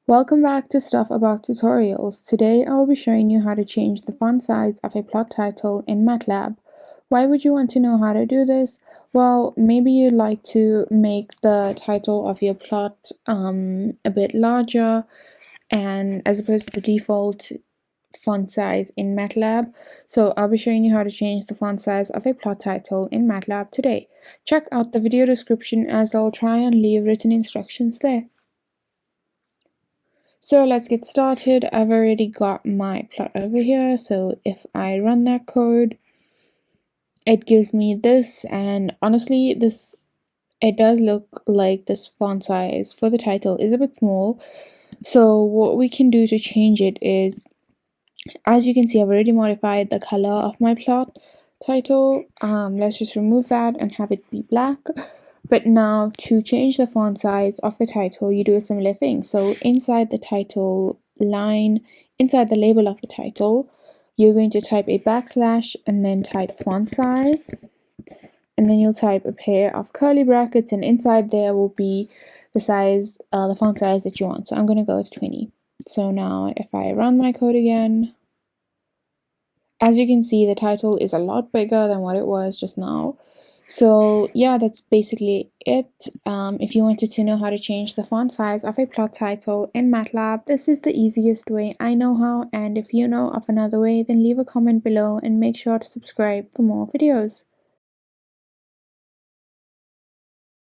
Welcome back to Stuff About Tutorials. Today I will be showing you how to change the font size of a plot title in MATLAB. Why would you want to know how to do this? Well, maybe you'd like to make the title of your plot a bit larger and as opposed to the default font size in MATLAB. So I'll be showing you how to change the font size of a plot title in MATLAB today. Check out the video description as I'll try and leave written instructions there. So let's get started. I've already got my plot over here, so if I run that code, it gives me this, and honestly it does look like this font size for the title is a bit small. So what we can do to change it is, as you can see, I've already modified the color of my plot title. Let's just remove that and have it be black. But now to change the font size of the title, you do a similar thing. So inside the title line, inside the label of the title, you're going to type a backslash and then type font size. And then you'll type a pair of curly brackets, and inside there will be the size, the font size that you want. So I'm going to go with 20. So now if I run my code again, as you can see, the title is a lot bigger than what it was just now. So yeah, that's basically it. If you wanted to know how to change the font size of a plot title in MATLAB, this is the easiest way I know how, and if you know of another way, then leave a comment below and make sure to subscribe for more videos.